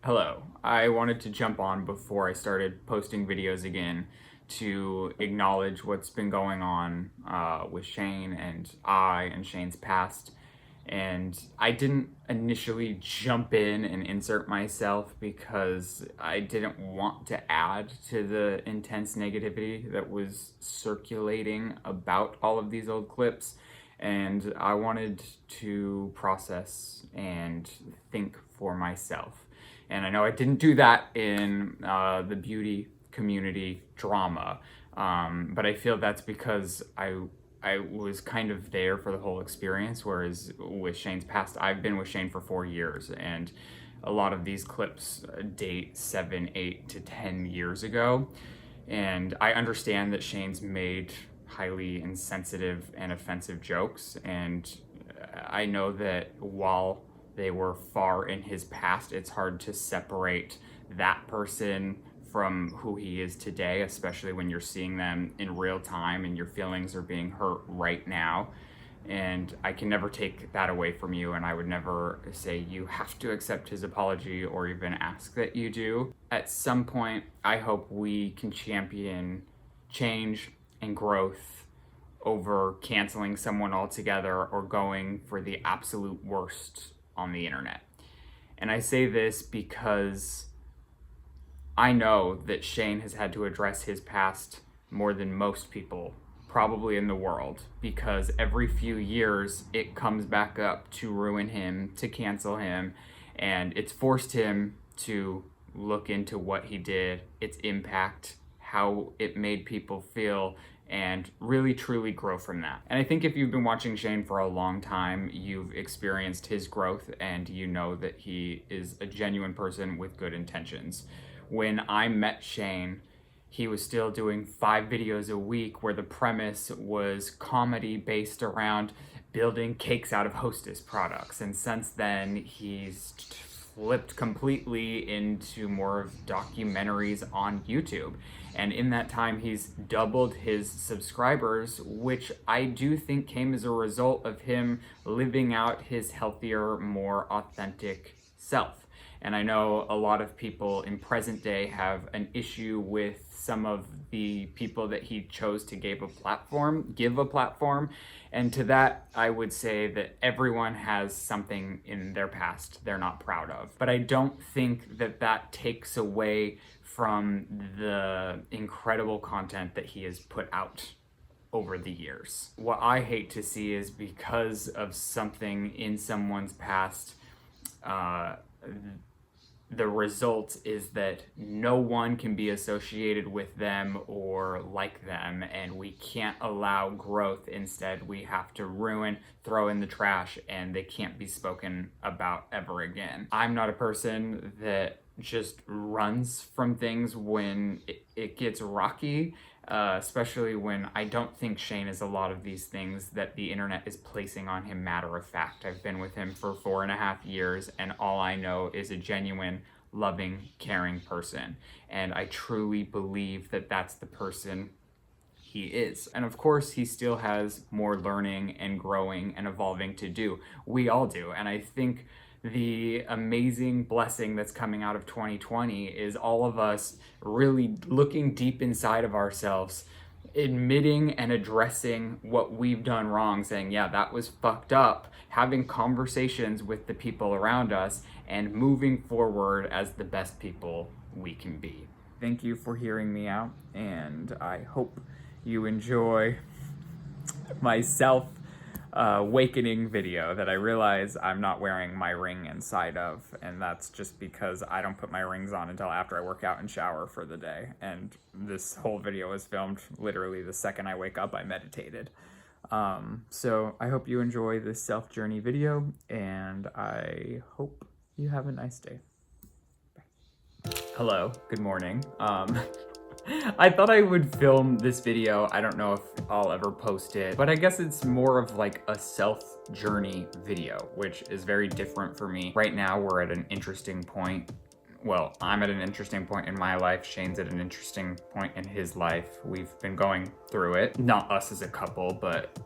Hello. I wanted to jump on before I started posting videos again to acknowledge what's been going on with Shane and Shane's past. And I didn't initially jump in and insert myself because I didn't want to add to the intense negativity that was circulating about all of these old clips. And I wanted to process and think for myself. And I know I didn't do that in the beauty community drama, but I feel that's because I was kind of there for the whole experience, whereas with Shane's past, I've been with Shane for 4 years, and a lot of these clips date 7, 8 to 10 years ago. And I understand that Shane's made highly insensitive and offensive jokes, and I know that while they were far in his past, it's hard to separate that person from who he is today, especially when you're seeing them in real time and your feelings are being hurt right now. And I can never take that away from you, and I would never say you have to accept his apology or even ask that you do. At some point, I hope we can champion change and growth over canceling someone altogether or going for the absolute worst on the internet. And I say this because I know that Shane has had to address his past more than most people probably in the world, because every few years it comes back up to ruin him, to cancel him, and it's forced him to look into what he did, its impact, how it made people feel, and really truly grow from that. And I think if you've been watching Shane for a long time, you've experienced his growth and you know that he is a genuine person with good intentions. When I met Shane, he was still doing 5 videos a week where the premise was comedy based around building cakes out of Hostess products. And since then, he's flipped completely into more of documentaries on YouTube. And in that time, he's doubled his subscribers, which I do think came as a result of him living out his healthier, more authentic self. And I know a lot of people in present day have an issue with some of the people that he chose to give a platform. And to that, I would say that everyone has something in their past they're not proud of. But I don't think that that takes away from the incredible content that he has put out over the years. What I hate to see is because of something in someone's past, the result is that no one can be associated with them or like them, and we can't allow growth. Instead, we have to ruin, throw in the trash, and they can't be spoken about ever again. I'm not a person that just runs from things when it gets rocky, especially when I don't think Shane is a lot of these things that the internet is placing on him matter of fact. I've been with him for 4.5 years, and all I know is a genuine, loving, caring person. And I truly believe that that's the person he is. And of course, he still has more learning and growing and evolving to do. We all do. And I think the amazing blessing that's coming out of 2020 is all of us really looking deep inside of ourselves, admitting and addressing what we've done wrong, saying, yeah, that was fucked up, having conversations with the people around us, and moving forward as the best people we can be. Thank you for hearing me out, and I hope you enjoy my self-awakening video that I realize I'm not wearing my ring inside of, and that's just because I don't put my rings on until after I work out and shower for the day. And this whole video was filmed literally the second I wake up. I meditated. So I hope you enjoy this self-journey video, and I hope you have a nice day. Bye. Hello, good morning. I thought I would film this video. I don't know if I'll ever post it, but I guess it's more of like a self-journey video, which is very different for me. Right now, we're at an interesting point well, I'm at an interesting point in my life. Shane's at an interesting point in his life. We've been going through it. Not us as a couple, but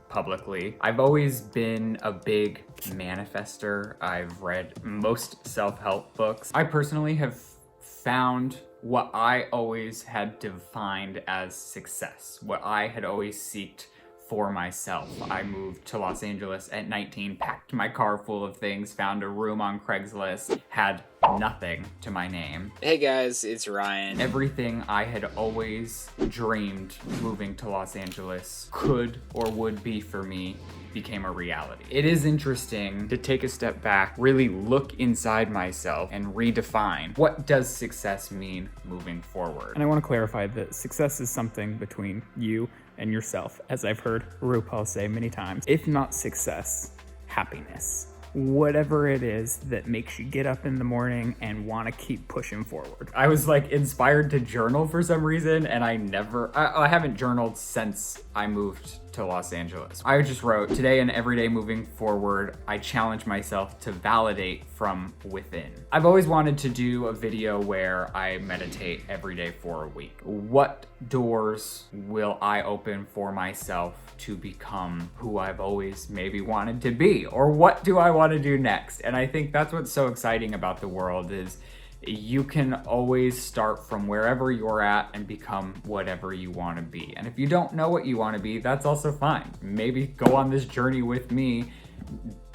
publicly. I've always been a big manifester. I've read most self-help books. I personally have found what I always had defined as success, what I had always sought for myself. I moved to Los Angeles at 19, packed my car full of things, found a room on Craigslist, had nothing to my name. Hey guys, it's Ryan. Everything I had always dreamed moving to Los Angeles could or would be for me became a reality. It is interesting to take a step back, really look inside myself and redefine what does success mean moving forward. And I want to clarify that success is something between you and yourself, as I've heard RuPaul say many times. If not success, happiness. Whatever it is that makes you get up in the morning and want to keep pushing forward. I was like inspired to journal for some reason, and I haven't journaled since I moved to Los Angeles. I just wrote, today and every day moving forward, I challenge myself to validate from within. I've always wanted to do a video where I meditate every day for a week. What doors will I open for myself to become who I've always maybe wanted to be? Or what do I want to do next? And I think that's what's so exciting about the world is you can always start from wherever you're at and become whatever you want to be. And if you don't know what you want to be, that's also fine. Maybe go on this journey with me,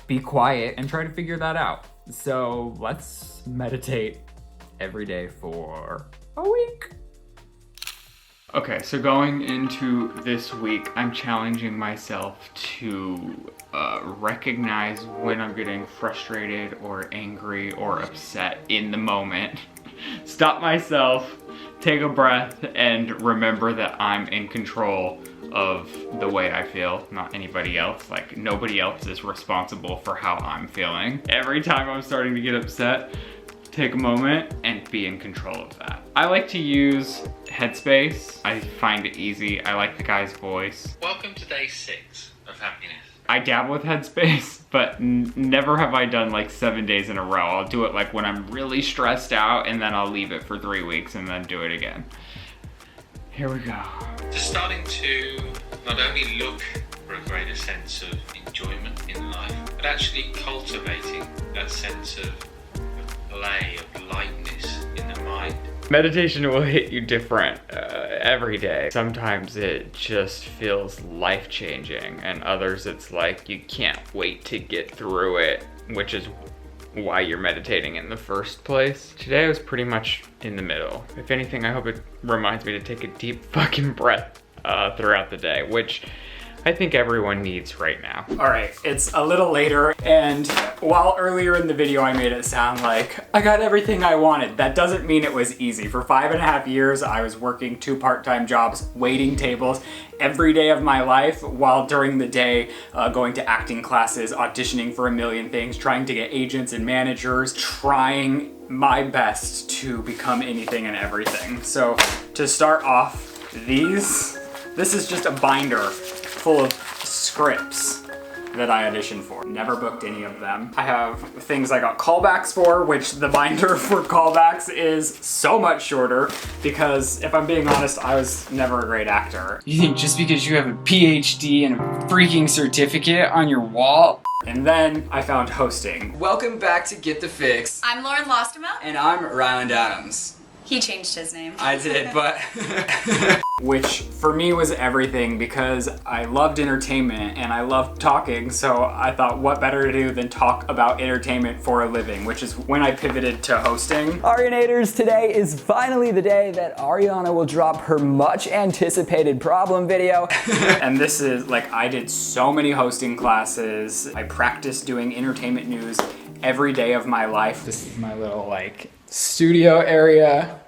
be quiet, and try to figure that out. So let's meditate every day for a week. Okay, so going into this week, I'm challenging myself to recognize when I'm getting frustrated or angry or upset in the moment. Stop myself, take a breath, and remember that I'm in control of the way I feel, not anybody else. Like, nobody else is responsible for how I'm feeling. Every time I'm starting to get upset, take a moment and be in control of that. I like to use Headspace. I find it easy. I like the guy's voice. Welcome to day 6 of happiness. I dabble with Headspace, but never have I done like 7 days in a row. I'll do it like when I'm really stressed out, and then I'll leave it for 3 weeks and then do it again. Here we go. Just starting to not only look for a greater sense of enjoyment in life, but actually cultivating that sense of play, of lightness in the mind. Meditation will hit you different every day. Sometimes it just feels life-changing, and others it's like you can't wait to get through it, which is why you're meditating in the first place. Today I was pretty much in the middle. If anything, I hope it reminds me to take a deep fucking breath throughout the day, which I think everyone needs right now. All right, it's a little later, and while earlier in the video I made it sound like I got everything I wanted, that doesn't mean it was easy. For 5.5 years, I was working 2 part-time jobs, waiting tables every day of my life, while during the day going to acting classes, auditioning for a million things, trying to get agents and managers, trying my best to become anything and everything. So to start off, this is just a binder full of scripts that I auditioned for. Never booked any of them. I have things I got callbacks for, which the binder for callbacks is so much shorter because if I'm being honest, I was never a great actor. You think just because you have a PhD and a freaking certificate on your wall? And then I found hosting. Welcome back to Get the Fix. I'm Lauren Lostimo. And I'm Ryland Adams. He changed his name. I did, but... Which for me was everything because I loved entertainment and I loved talking, so I thought what better to do than talk about entertainment for a living, which is when I pivoted to hosting. Arianators, today is finally the day that Ariana will drop her much anticipated problem video. And this is like, I did so many hosting classes. I practiced doing entertainment news every day of my life. This is my little like studio area.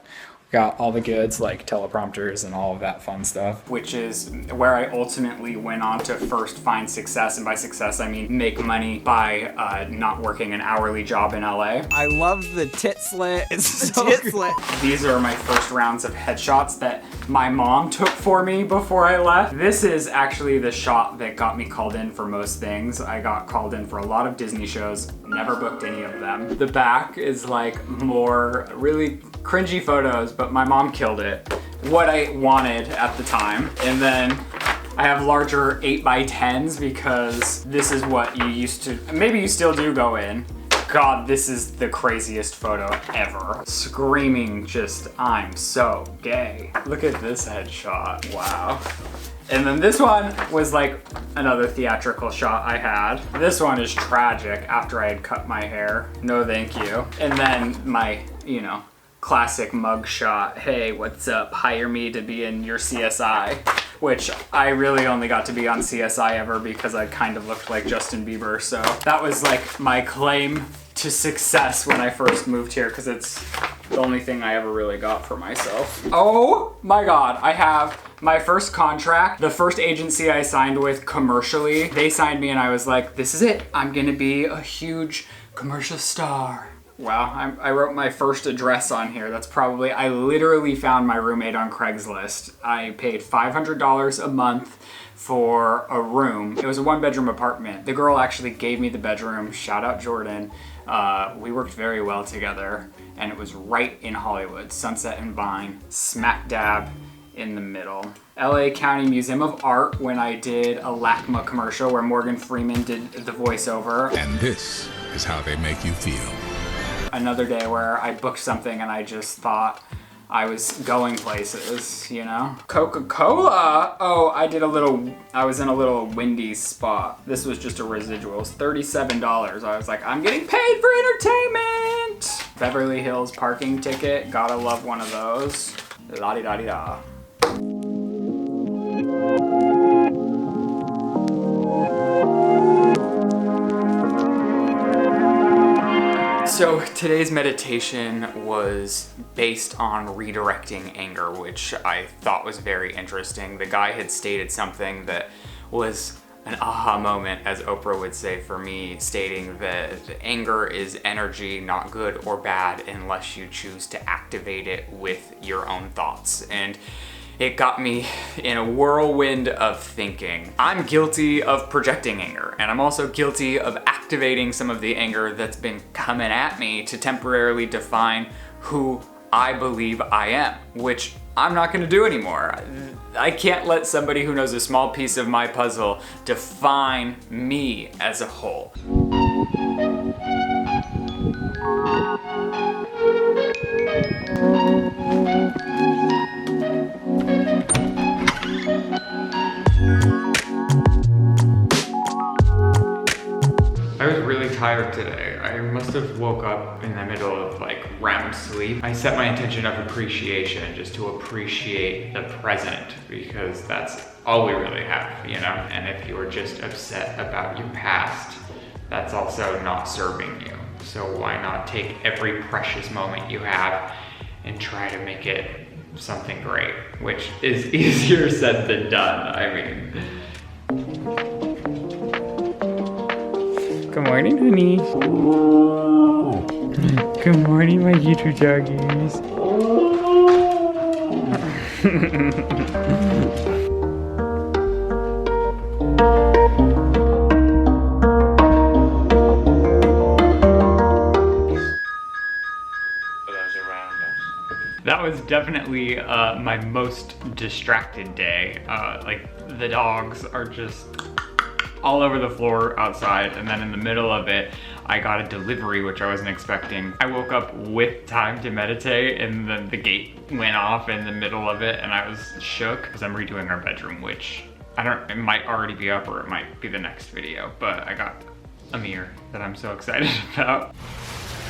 Got all the goods like teleprompters and all of that fun stuff, which is where I ultimately went on to first find success. And by success, I mean make money by not working an hourly job in LA. I love the tit slit. It's so Tit slit. These are my first rounds of headshots that my mom took for me before I left. This is actually the shot that got me called in for most things. I got called in for a lot of Disney shows, never booked any of them. The back is like more really cringy photos, but my mom killed it. What I wanted at the time. And then I have larger 8x10s because this is what you used to, maybe you still do go in. God, this is the craziest photo ever. Screaming just, I'm so gay. Look at this headshot, wow. And then this one was like another theatrical shot I had. This one is tragic after I had cut my hair. No thank you. And then my, you know, classic mug shot. Hey, what's up? Hire me to be in your CSI. Which I really only got to be on CSI ever because I kind of looked like Justin Bieber. So that was like my claim to success when I first moved here because it's the only thing I ever really got for myself. Oh my God, I have my first contract. The first agency I signed with commercially, they signed me and I was like, this is it. I'm gonna be a huge commercial star. Wow, I wrote my first address on here. That's probably, I literally found my roommate on Craigslist. I paid $500 a month for a room. It was a 1-bedroom apartment. The girl actually gave me the bedroom. Shout out Jordan. We worked very well together and it was right in Hollywood, Sunset and Vine, smack dab in the middle. LA County Museum of Art when I did a LACMA commercial where Morgan Freeman did the voiceover. And this is how they make you feel. Another day where I booked something and I just thought I was going places, you know? Coca-Cola! Oh, I was in a little Wendy's spot. This was just a residuals, $37. I was like, I'm getting paid for entertainment! Beverly Hills parking ticket, gotta love one of those. La-di-da-di-da. So today's meditation was based on redirecting anger, which I thought was very interesting. The guy had stated something that was an aha moment, as Oprah would say for me, stating that anger is energy, not good or bad, unless you choose to activate it with your own thoughts. And it got me in a whirlwind of thinking. I'm guilty of projecting anger, and I'm also guilty of activating some of the anger that's been coming at me to temporarily define who I believe I am, which I'm not gonna do anymore. I can't let somebody who knows a small piece of my puzzle define me as a whole. I was really tired today. I must have woke up in the middle of like REM sleep. I set my intention of appreciation, just to appreciate the present, because that's all we really have, you know? And if you're just upset about your past, that's also not serving you. So why not take every precious moment you have and try to make it something great, which is easier said than done, I mean. Good morning, honey. Good morning, my YouTube doggies. That was definitely my most distracted day. Like the dogs are just all over the floor outside, and then in the middle of it, I got a delivery, which I wasn't expecting. I woke up with time to meditate, and then the gate went off in the middle of it, and I was shook because I'm redoing our bedroom, which it might already be up or it might be the next video, but I got a mirror that I'm so excited about.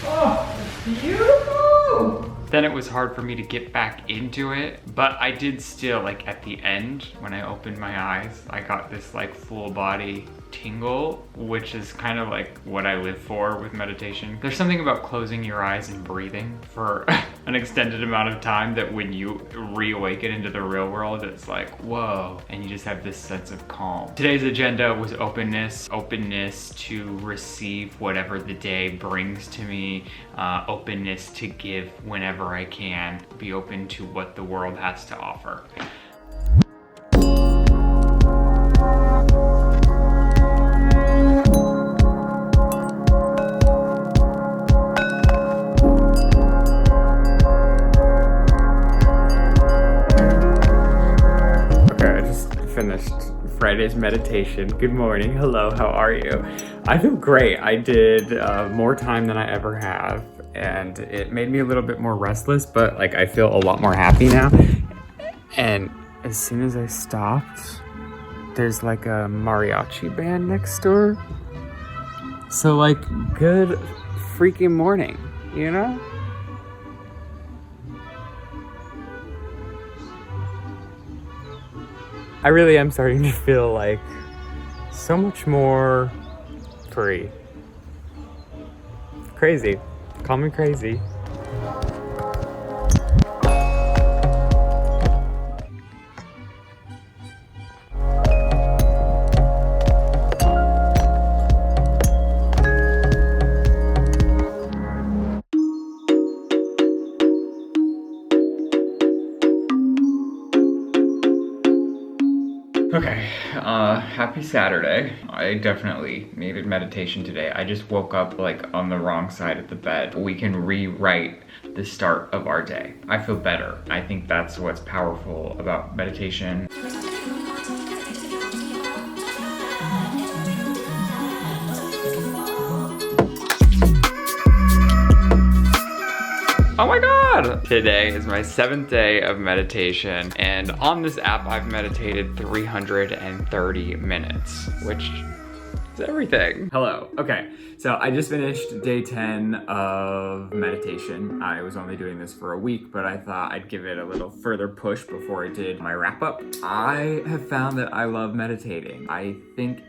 Oh, it's beautiful! Then it was hard for me to get back into it, but I did still, like at the end, when I opened my eyes, I got this like full body tingle, which is kind of like what I live for with meditation. There's something about closing your eyes and breathing for an extended amount of time that when you reawaken into the real world, it's like, whoa, and you just have this sense of calm. Today's agenda was openness to receive whatever the day brings to me, openness to give whenever I can, be open to what the world has to offer. Finished Friday's meditation. Good morning. Hello, how are you? I feel great. I did more time than I ever have, and it made me a little bit more restless, but like I feel a lot more happy now. And as soon as I stopped, there's like a mariachi band next door. So like, good freaking morning, you know? I really am starting to feel like so much more free. Crazy. Call me crazy. Okay, happy Saturday. I definitely needed meditation today. I just woke up like on the wrong side of the bed. We can rewrite the start of our day. I feel better. I think that's what's powerful about meditation. Oh my God! Today is my 7th day of meditation, and on this app I've meditated 330 minutes, which is everything. Hello. Okay, so I just finished day 10 of meditation. I was only doing this for a week, but I thought I'd give it a little further push before I did my wrap up. I have found that I love meditating. I think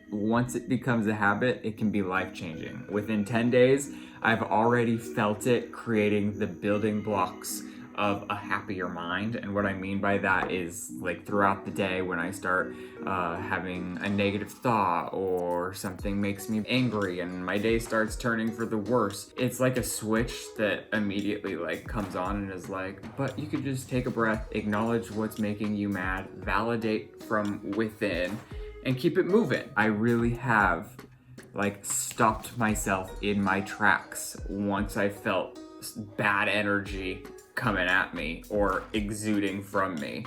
once it becomes a habit, it can be life-changing. Within 10 days, I've already felt it creating the building blocks of a happier mind. And what I mean by that is like throughout the day when I start having a negative thought or something makes me angry and my day starts turning for the worse, it's like a switch that immediately like comes on and is like, but you could just take a breath, acknowledge what's making you mad, validate from within, and keep it moving. I really have like stopped myself in my tracks once I felt bad energy coming at me or exuding from me.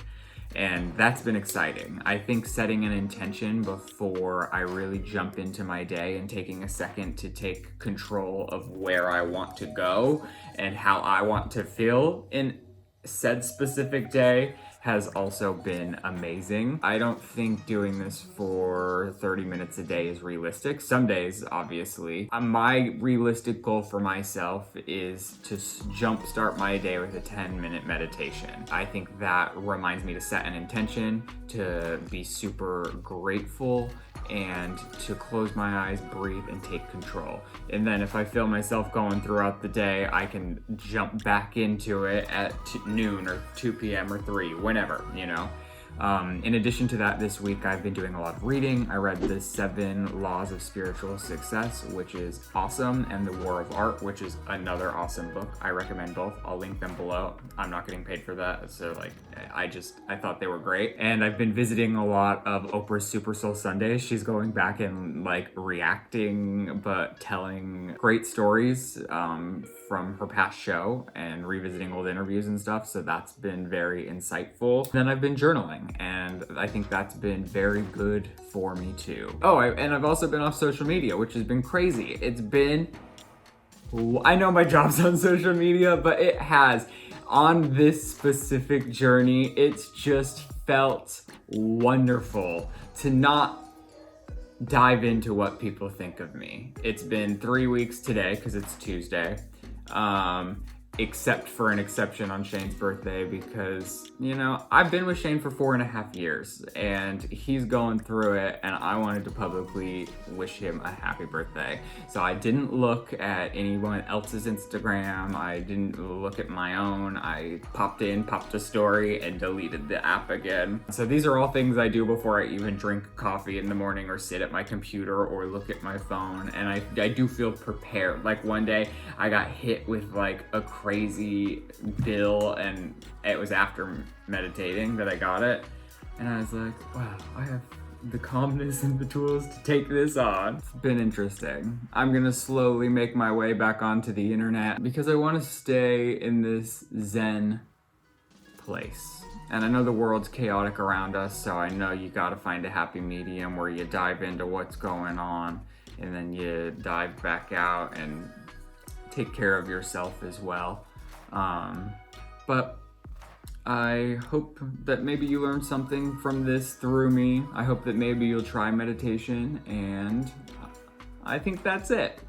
And that's been exciting. I think setting an intention before I really jump into my day and taking a second to take control of where I want to go and how I want to feel in said specific day has also been amazing. I don't think doing this for 30 minutes a day is realistic. Some days, obviously. My realistic goal for myself is to jumpstart my day with a 10-minute meditation. I think that reminds me to set an intention, to be super grateful, and to close my eyes, breathe, and take control. And then if I feel myself going throughout the day, I can jump back into it at noon or 2 p.m. or 3, whenever, you know? In addition to that, this week I've been doing a lot of reading. I read the 7 Laws of Spiritual Success, which is awesome, and The War of Art, which is another awesome book. I recommend both. I'll link them below. I'm not getting paid for that, so like, I thought they were great. And I've been visiting a lot of Oprah's Super Soul Sundays. She's going back and like reacting, but telling great stories from her past show and revisiting old interviews and stuff. So that's been very insightful. Then I've been journaling, and I think that's been very good for me too. Oh, and I've also been off social media, which has been crazy. It's been, I know my job's on social media, but it has. On this specific journey, it's just felt wonderful to not dive into what people think of me. It's been 3 weeks today, because it's Tuesday. except for an exception on Shane's birthday because, you know, I've been with Shane for 4.5 years and he's going through it, and I wanted to publicly wish him a happy birthday. So I didn't look at anyone else's Instagram. I didn't look at my own. I popped a story, and deleted the app again. So these are all things I do before I even drink coffee in the morning or sit at my computer or look at my phone. And I do feel prepared. Like one day I got hit with like a crazy bill, and it was after meditating that I got it. And I was like, wow, I have the calmness and the tools to take this on. It's been interesting. I'm gonna slowly make my way back onto the internet because I want to stay in this Zen place. And I know the world's chaotic around us, so I know you gotta find a happy medium where you dive into what's going on and then you dive back out and take care of yourself as well. But I hope that maybe you learned something from this through me. I hope that maybe you'll try meditation, and I think that's it.